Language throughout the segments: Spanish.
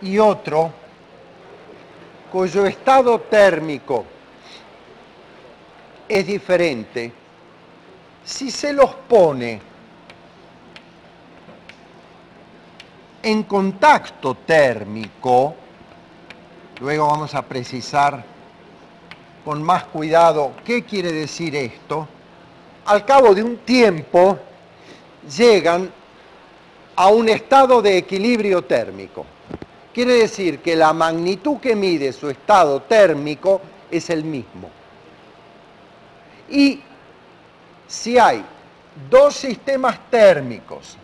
y otro cuyo estado térmico es diferente, si se los pone en contacto térmico, luego vamos a precisar con más cuidado qué quiere decir esto, al cabo de un tiempo llegan a un estado de equilibrio térmico. Quiere decir que la magnitud que mide su estado térmico es el mismo. Y si hay dos sistemas térmicos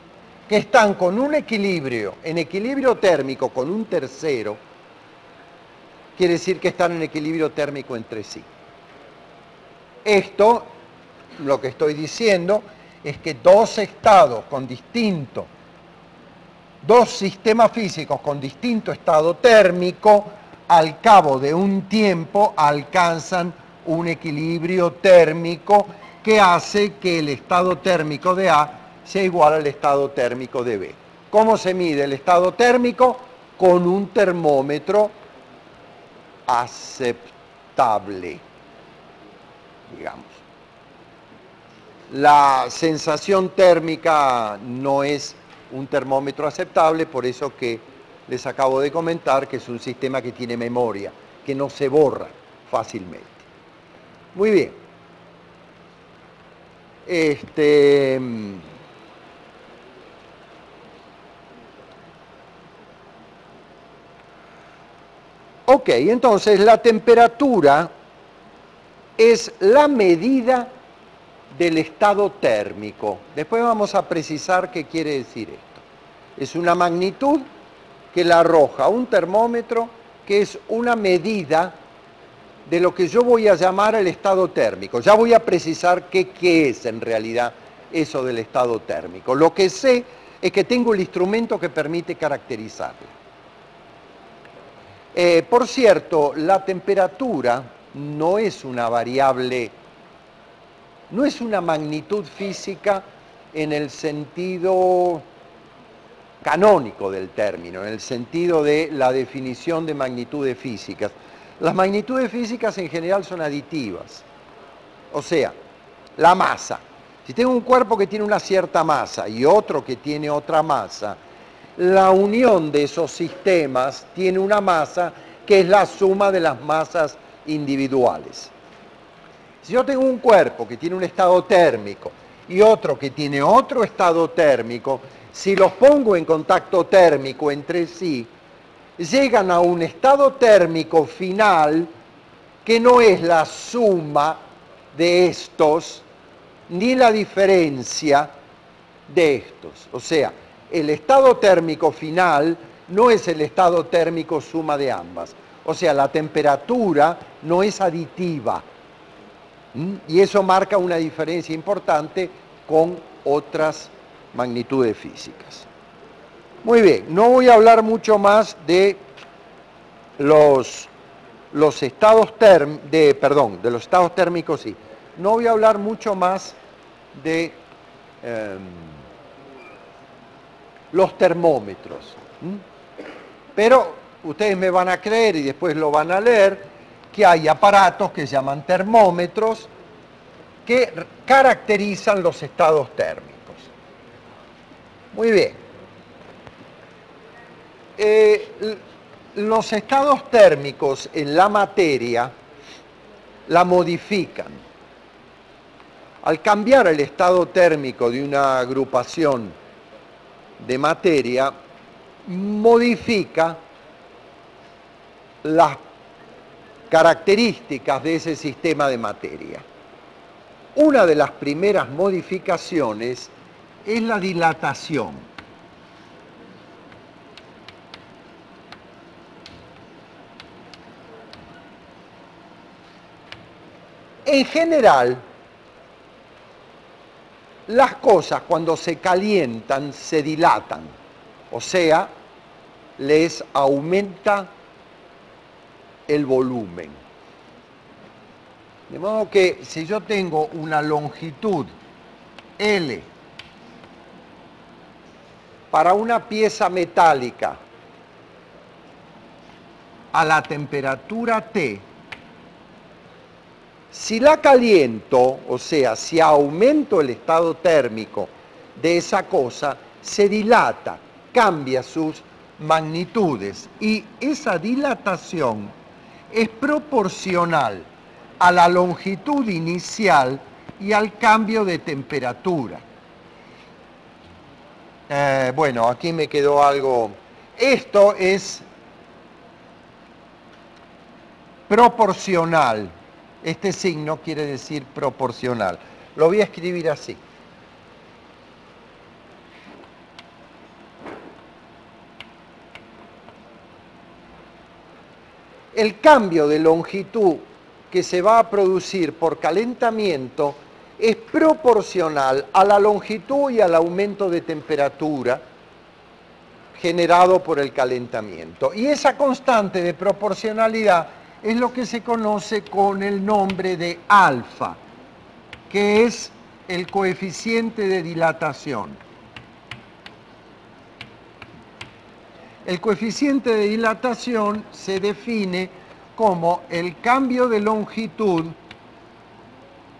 que están con un equilibrio, en equilibrio térmico con un tercero, quiere decir que están en equilibrio térmico entre sí. Esto, lo que estoy diciendo, es que dos estados con distinto, dos sistemas físicos con distinto estado térmico, al cabo de un tiempo alcanzan un equilibrio térmico que hace que el estado térmico de A sea igual al estado térmico de B. ¿Cómo se mide el estado térmico? Con un termómetro aceptable, digamos. La sensación térmica no es un termómetro aceptable, por eso que les acabo de comentar que es un sistema que tiene memoria, que no se borra fácilmente. Muy bien. Ok, entonces la temperatura es la medida del estado térmico. Después vamos a precisar qué quiere decir esto. Es una magnitud que la arroja un termómetro, que es una medida de lo que yo voy a llamar el estado térmico. Ya voy a precisar qué es en realidad eso del estado térmico. Lo que sé es que tengo el instrumento que permite caracterizarlo. Por cierto, la temperatura no es una variable, no es una magnitud física en el sentido canónico del término, en el sentido de la definición de magnitudes físicas. Las magnitudes físicas en general son aditivas. O sea, la masa. Si tengo un cuerpo que tiene una cierta masa y otro que tiene otra masa, la unión de esos sistemas tiene una masa que es la suma de las masas individuales. Si yo tengo un cuerpo que tiene un estado térmico y otro que tiene otro estado térmico, si los pongo en contacto térmico entre sí, llegan a un estado térmico final que no es la suma de estos ni la diferencia de estos. O sea, el estado térmico final no es el estado térmico suma de ambas. O sea, la temperatura no es aditiva. Y eso marca una diferencia importante con otras magnitudes físicas. Muy bien, no voy a hablar mucho más de los estados de los estados térmicos, sí. No voy a hablar mucho más de los termómetros. Pero ustedes me van a creer y después lo van a leer que hay aparatos que se llaman termómetros que caracterizan los estados térmicos. Muy bien. Los estados térmicos en la materia la modifican. Al cambiar el estado térmico de una agrupación de materia, modifica las características de ese sistema de materia. Una de las primeras modificaciones es la dilatación. En general, las cosas cuando se calientan se dilatan, o sea, les aumenta el volumen. De modo que si yo tengo una longitud L para una pieza metálica a la temperatura T, si la caliento, o sea, si aumento el estado térmico de esa cosa, se dilata, cambia sus magnitudes y esa dilatación es proporcional a la longitud inicial y al cambio de temperatura. Bueno, aquí me quedó algo. Esto es proporcional. Este signo quiere decir proporcional. Lo voy a escribir así. El cambio de longitud que se va a producir por calentamiento es proporcional a la longitud y al aumento de temperatura generado por el calentamiento. Y esa constante de proporcionalidad es lo que se conoce con el nombre de alfa, que es el coeficiente de dilatación. El coeficiente de dilatación se define como el cambio de longitud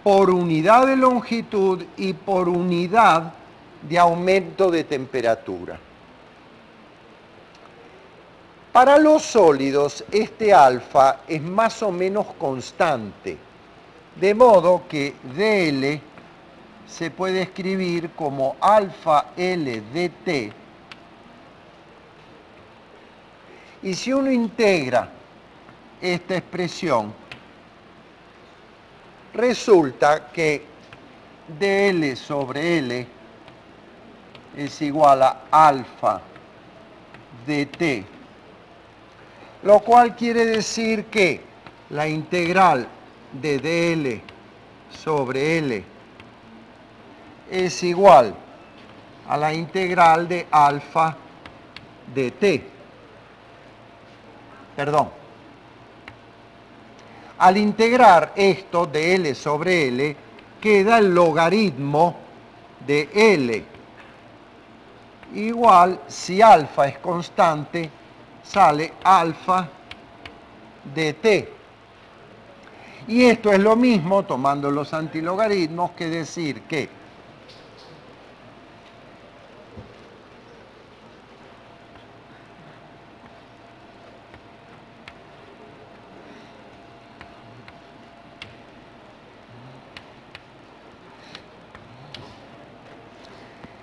por unidad de longitud y por unidad de aumento de temperatura. Para los sólidos, este alfa es más o menos constante, de modo que dL se puede escribir como alfa L dt, y si uno integra esta expresión, resulta que dL sobre L es igual a alfa dt, lo cual quiere decir que la integral de dL sobre L es igual a la integral de alfa dt. Perdón. Al integrar esto de L sobre L, queda el logaritmo de L. Igual, si alfa es constante, sale alfa de t. Y esto es lo mismo, tomando los antilogaritmos, que decir que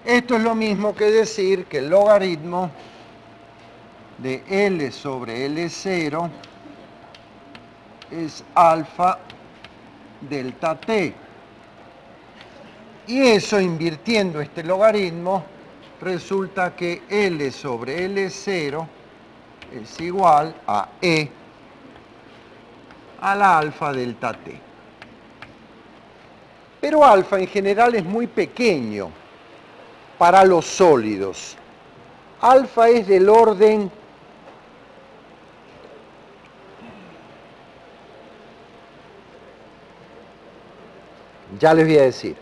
esto es lo mismo que decir que el logaritmo de L sobre L0 es alfa delta t. Y eso, invirtiendo este logaritmo, resulta que L sobre L0 es igual a E a la alfa delta t. Pero alfa en general es muy pequeño para los sólidos. Alfa es del orden ya les voy a decir.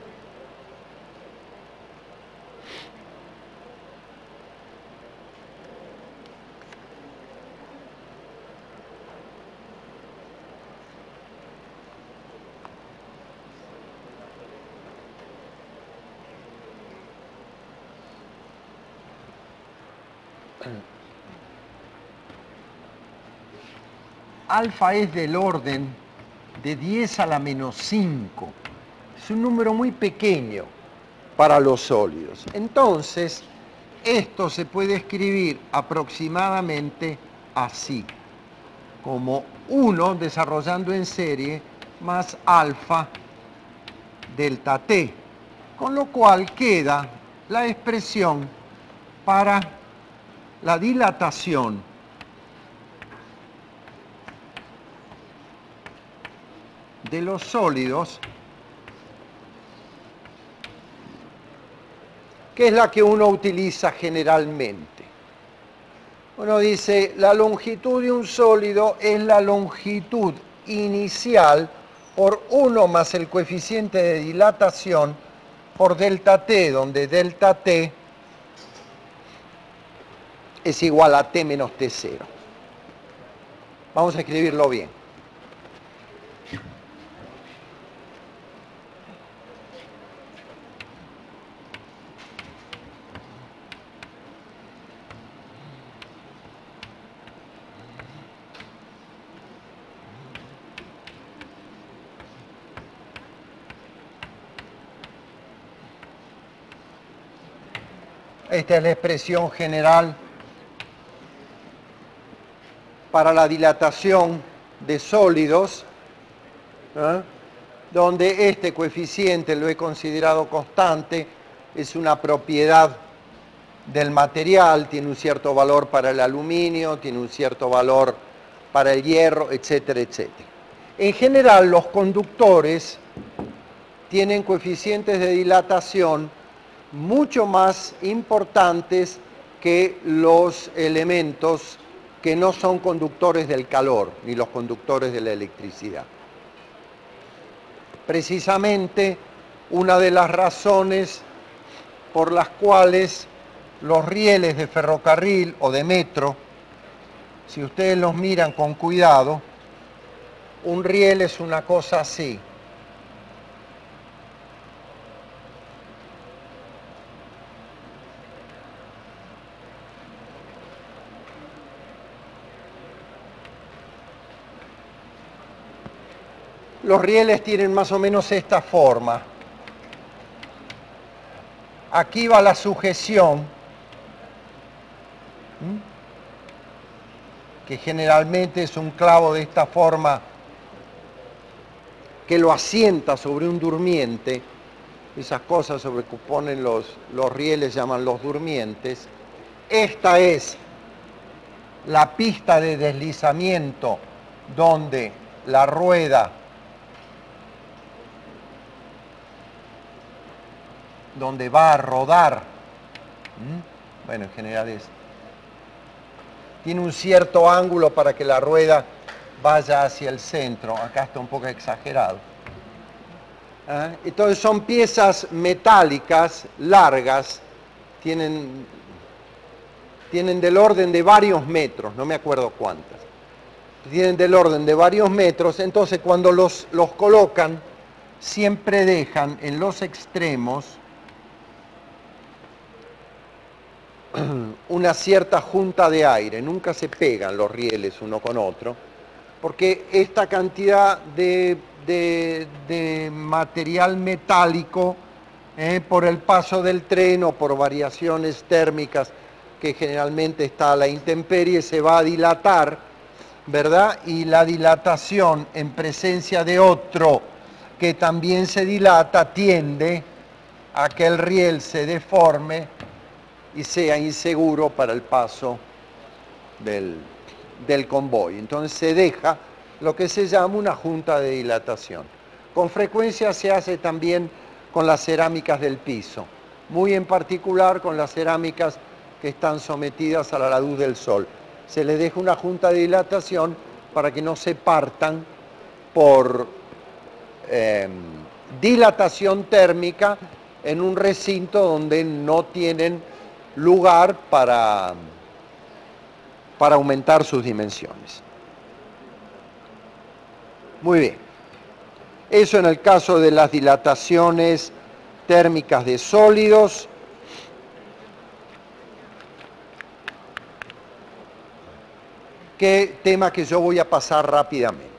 Alfa es del orden de 10 a la menos 5. Es un número muy pequeño para los sólidos. Entonces, esto se puede escribir aproximadamente así, como 1 desarrollando en serie más alfa delta t, con lo cual queda la expresión para la dilatación de los sólidos, que es la que uno utiliza generalmente. Uno dice, la longitud de un sólido es la longitud inicial por 1 más el coeficiente de dilatación por delta t, donde delta t es igual a t menos t0. Vamos a escribirlo bien. Esta es la expresión general para la dilatación de sólidos, donde este coeficiente lo he considerado constante, es una propiedad del material, tiene un cierto valor para el aluminio, tiene un cierto valor para el hierro, etcétera, etcétera. En general, los conductores tienen coeficientes de dilatación mucho más importantes que los elementos que no son conductores del calor, ni los conductores de la electricidad. Precisamente, una de las razones por las cuales los rieles de ferrocarril o de metro, si ustedes los miran con cuidado, un riel es una cosa así. Los rieles tienen más o menos esta forma. Aquí va la sujeción, que generalmente es un clavo de esta forma que lo asienta sobre un durmiente. Esas cosas sobre que ponen los rieles llaman los durmientes. Esta es la pista de deslizamiento donde la rueda donde va a rodar, bueno, en general tiene un cierto ángulo para que la rueda vaya hacia el centro, acá está un poco exagerado. Entonces son piezas metálicas, largas, tienen del orden de varios metros, no me acuerdo cuántas, tienen del orden de varios metros, entonces cuando los colocan, siempre dejan en los extremos una cierta junta de aire, nunca se pegan los rieles uno con otro, porque esta cantidad de material metálico, por el paso del tren o por variaciones térmicas que generalmente está a la intemperie, se va a dilatar, ¿verdad? Y la dilatación en presencia de otro que también se dilata tiende a que el riel se deforme y sea inseguro para el paso del convoy. Entonces se deja lo que se llama una junta de dilatación. Con frecuencia se hace también con las cerámicas del piso, muy en particular con las cerámicas que están sometidas a la luz del sol. Se les deja una junta de dilatación para que no se partan por dilatación térmica en un recinto donde no tienen lugar para aumentar sus dimensiones. Muy bien. Eso en el caso de las dilataciones térmicas de sólidos. Que tema que yo voy a pasar rápidamente.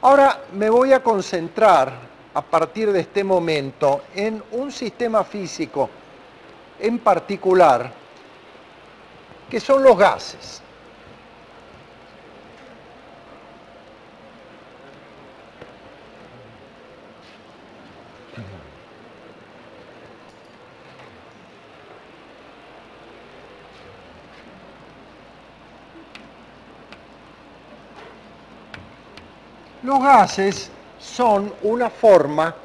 Ahora me voy a concentrar a partir de este momento en un sistema físico en particular, que son los gases. Los gases son una forma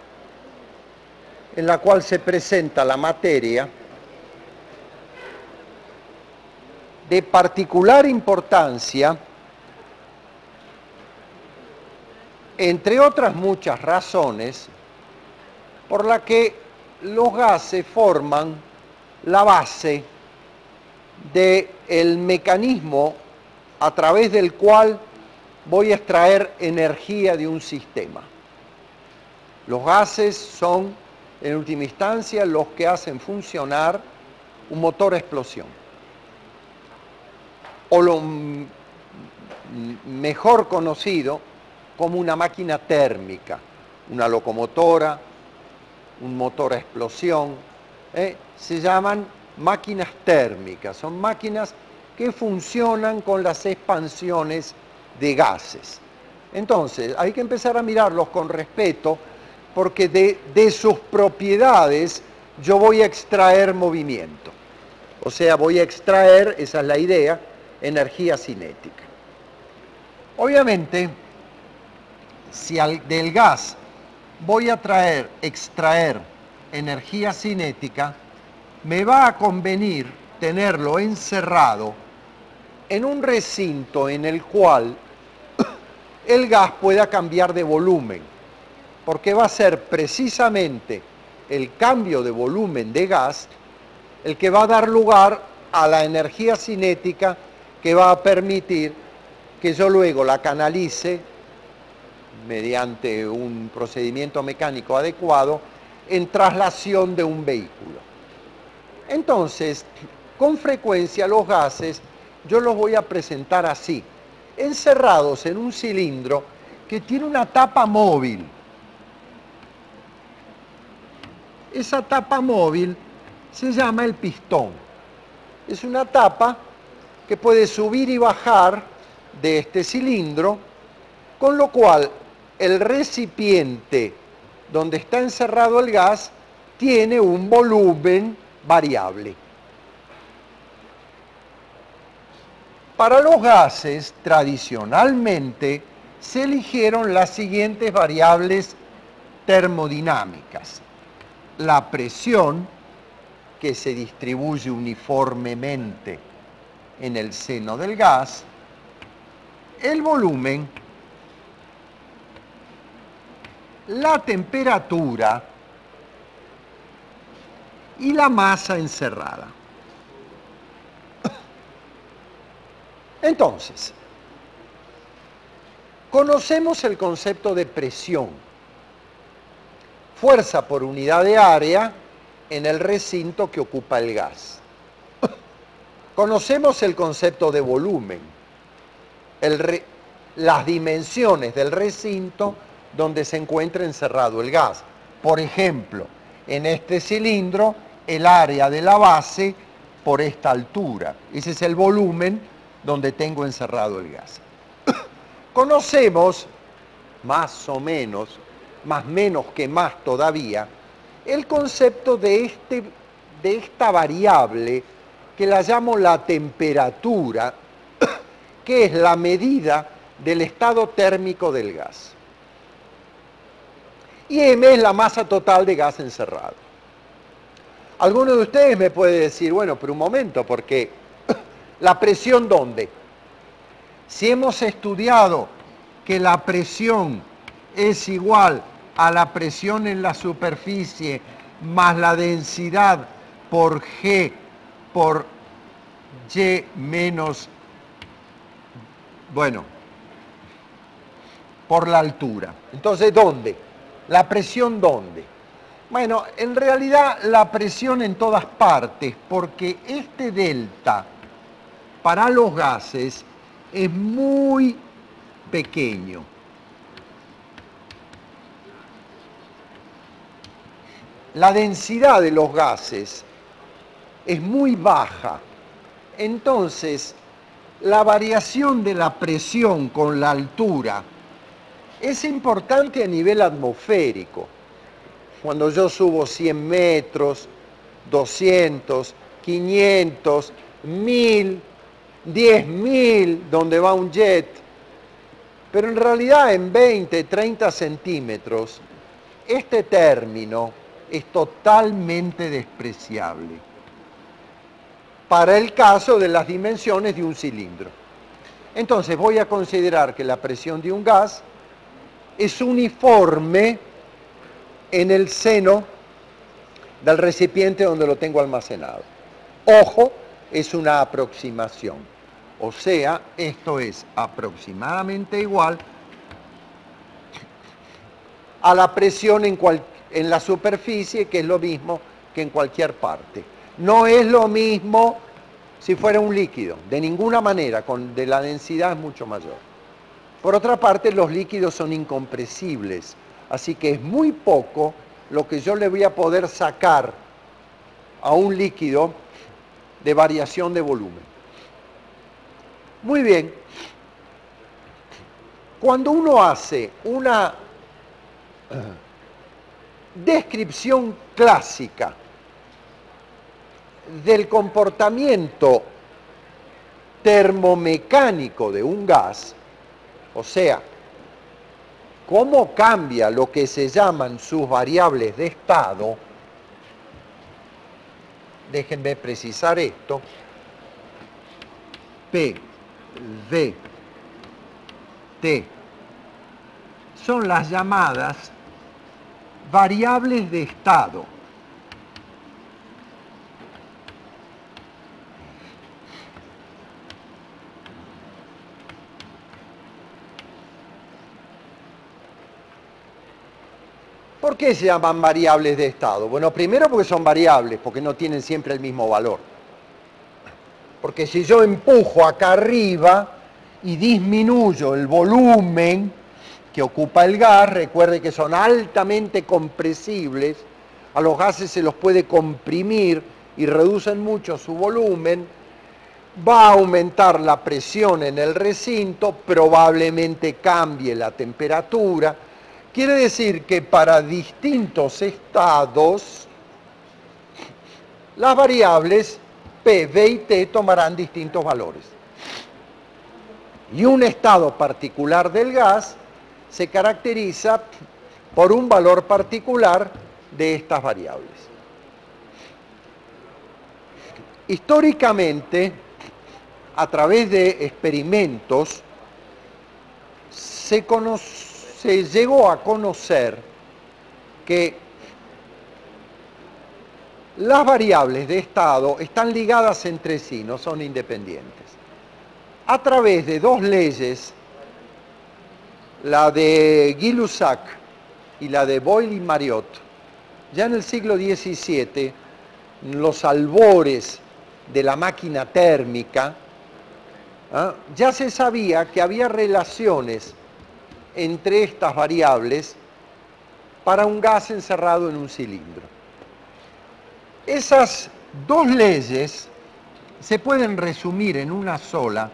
en la cual se presenta la materia de particular importancia, entre otras muchas razones, por la que los gases forman la base del mecanismo a través del cual voy a extraer energía de un sistema. Los gases son, en última instancia, los que hacen funcionar un motor a explosión. O lo mejor conocido como una máquina térmica, una locomotora, un motor a explosión, se llaman máquinas térmicas, son máquinas que funcionan con las expansiones de gases. Entonces, hay que empezar a mirarlos con respeto, porque de sus propiedades yo voy a extraer movimiento. O sea, voy a extraer, esa es la idea, energía cinética. Obviamente, si del gas voy a extraer energía cinética, me va a convenir tenerlo encerrado en un recinto en el cual el gas pueda cambiar de volumen, porque va a ser precisamente el cambio de volumen de gas el que va a dar lugar a la energía cinética que va a permitir que yo luego la canalice mediante un procedimiento mecánico adecuado en traslación de un vehículo. Entonces, con frecuencia los gases yo los voy a presentar así, encerrados en un cilindro que tiene una tapa móvil. Esa tapa móvil se llama el pistón. Es una tapa que puede subir y bajar de este cilindro, con lo cual el recipiente donde está encerrado el gas tiene un volumen variable. Para los gases, tradicionalmente, se eligieron las siguientes variables termodinámicas: la presión, que se distribuye uniformemente en el seno del gas, el volumen, la temperatura y la masa encerrada. Entonces, conocemos el concepto de presión, fuerza por unidad de área en el recinto que ocupa el gas. Conocemos el concepto de volumen, las dimensiones del recinto donde se encuentra encerrado el gas. Por ejemplo, en este cilindro, el área de la base por esta altura. Ese es el volumen donde tengo encerrado el gas. Conocemos, más o menos, más menos que más todavía, el concepto de esta variable que la llamo la temperatura, que es la medida del estado térmico del gas. Y M es la masa total de gas encerrado. Alguno de ustedes me puede decir, bueno, pero un momento, porque ¿la presión dónde? Si hemos estudiado que la presión es igual a la presión en la superficie más la densidad por G por Y menos, bueno, por la altura. Entonces, ¿dónde? ¿La presión dónde? Bueno, en realidad la presión en todas partes, porque este delta para los gases es muy pequeño. La densidad de los gases es muy baja. Entonces, la variación de la presión con la altura es importante a nivel atmosférico. Cuando yo subo 100 metros, 200, 500, 1000, 10.000, donde va un jet, pero en realidad en 20, 30 centímetros, este término es totalmente despreciable para el caso de las dimensiones de un cilindro. Entonces voy a considerar que la presión de un gas es uniforme en el seno del recipiente donde lo tengo almacenado. Ojo, es una aproximación. O sea, esto es aproximadamente igual a la presión en la superficie, que es lo mismo que en cualquier parte. No es lo mismo si fuera un líquido, de ninguna manera, de la densidad es mucho mayor. Por otra parte, los líquidos son incompresibles, así que es muy poco lo que yo le voy a poder sacar a un líquido de variación de volumen. Muy bien. Cuando uno hace una descripción clásica del comportamiento termomecánico de un gas, o sea, cómo cambia lo que se llaman sus variables de estado, déjenme precisar esto, P, V, T, son las llamadas variables de estado. ¿Por qué se llaman variables de estado? Bueno, primero porque son variables, porque no tienen siempre el mismo valor. Porque si yo empujo acá arriba y disminuyo el volumen que ocupa el gas, recuerde que son altamente compresibles, a los gases se los puede comprimir y reducen mucho su volumen, va a aumentar la presión en el recinto, probablemente cambie la temperatura. Quiere decir que para distintos estados, las variables P, V y T tomarán distintos valores. Y un estado particular del gas se caracteriza por un valor particular de estas variables. Históricamente, a través de experimentos, se llegó a conocer que las variables de estado están ligadas entre sí, no son independientes. A través de dos leyes, la de Gay-Lussac y la de Boyle-Mariotte, ya en el siglo XVII, los albores de la máquina térmica, ya se sabía que había relaciones entre estas variables para un gas encerrado en un cilindro. Esas dos leyes se pueden resumir en una sola,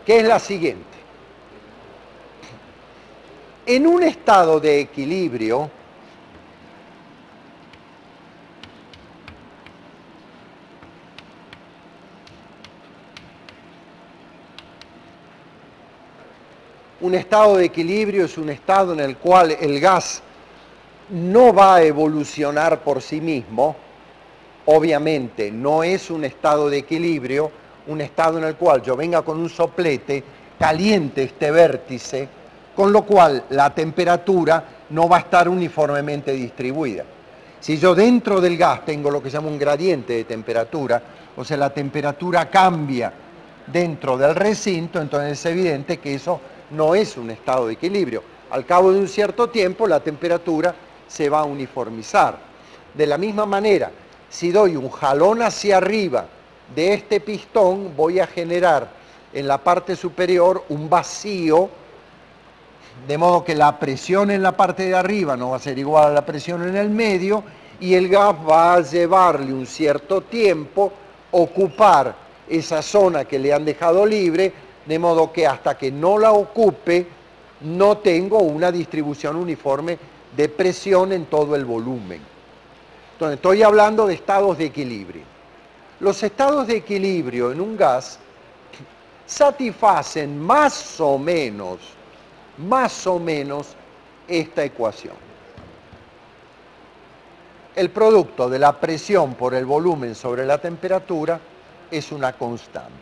que es la siguiente. En un estado de equilibrio, un estado de equilibrio es un estado en el cual el gas no va a evolucionar por sí mismo. Obviamente no es un estado de equilibrio, un estado en el cual yo venga con un soplete, caliente este vértice, con lo cual la temperatura no va a estar uniformemente distribuida. Si yo dentro del gas tengo lo que se llama un gradiente de temperatura, o sea, la temperatura cambia dentro del recinto, entonces es evidente que eso no es un estado de equilibrio. Al cabo de un cierto tiempo la temperatura se va a uniformizar. De la misma manera, si doy un jalón hacia arriba de este pistón, voy a generar en la parte superior un vacío, de modo que la presión en la parte de arriba no va a ser igual a la presión en el medio, y el gas va a llevarle un cierto tiempo ocupar esa zona que le han dejado libre, de modo que hasta que no la ocupe, no tengo una distribución uniforme de presión en todo el volumen. Entonces, estoy hablando de estados de equilibrio. Los estados de equilibrio en un gas satisfacen más o menos esta ecuación. El producto de la presión por el volumen sobre la temperatura es una constante.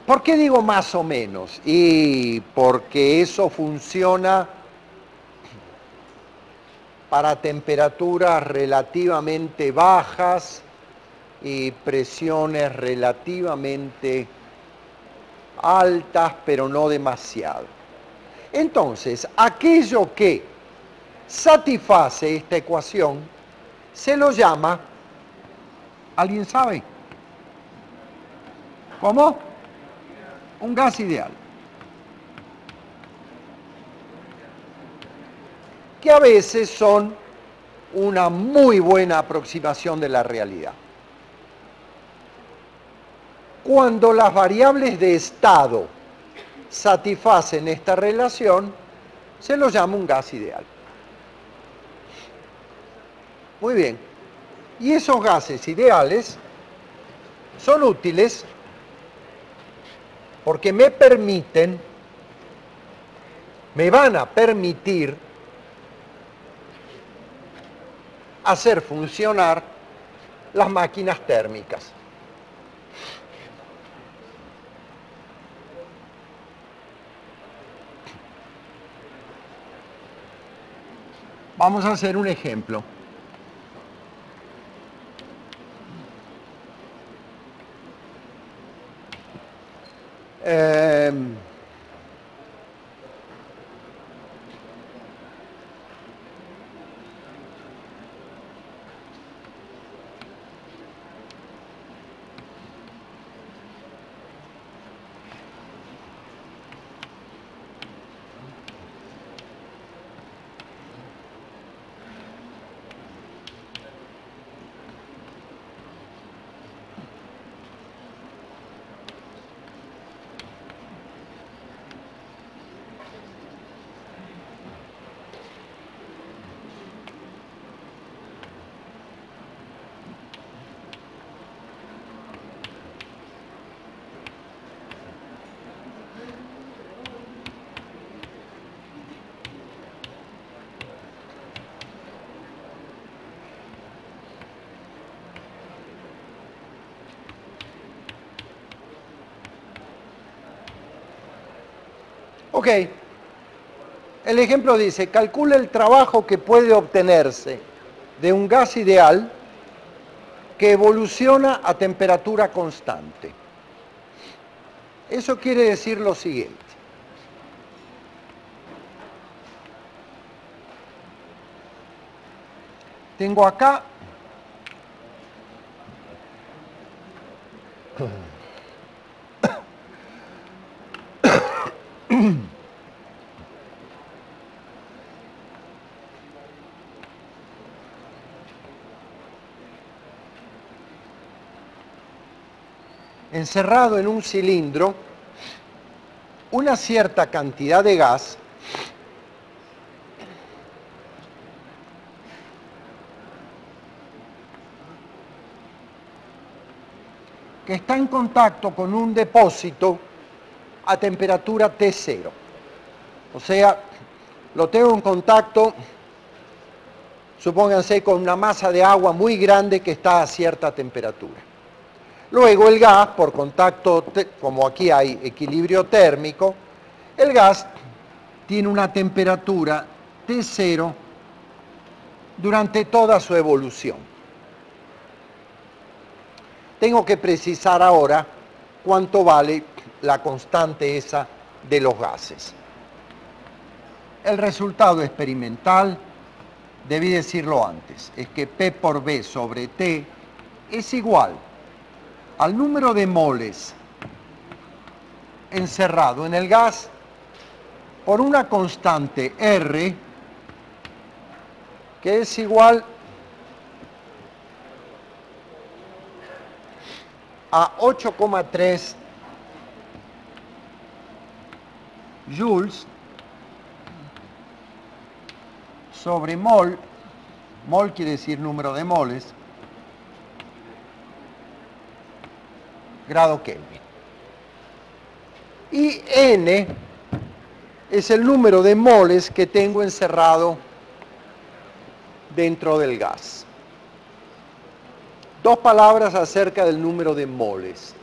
¿Por qué digo más o menos? Y porque eso funciona para temperaturas relativamente bajas y presiones relativamente altas, pero no demasiado. Entonces, aquello que satisface esta ecuación se lo llama, ¿alguien sabe? ¿Cómo? Un gas ideal. Que a veces son una muy buena aproximación de la realidad. Cuando las variables de estado satisfacen esta relación, se lo llama un gas ideal. Muy bien. Y esos gases ideales son útiles porque me van a permitir hacer funcionar las máquinas térmicas. Vamos a hacer un ejemplo. Ok, el ejemplo dice, calcula el trabajo que puede obtenerse de un gas ideal que evoluciona a temperatura constante. Eso quiere decir lo siguiente. Tengo acá encerrado en un cilindro una cierta cantidad de gas que está en contacto con un depósito a temperatura T0. O sea, lo tengo en contacto, supónganse, con una masa de agua muy grande que está a cierta temperatura. Luego el gas, por contacto, como aquí hay equilibrio térmico, el gas tiene una temperatura T0 durante toda su evolución. Tengo que precisar ahora cuánto vale la constante esa de los gases. El resultado experimental, debí decirlo antes, es que P por B sobre T es igual al número de moles encerrado en el gas por una constante R que es igual a 8,3 joules sobre mol, mol quiere decir número de moles, grado Kelvin. Y N es el número de moles que tengo encerrado dentro del gas. Dos palabras acerca del número de moles.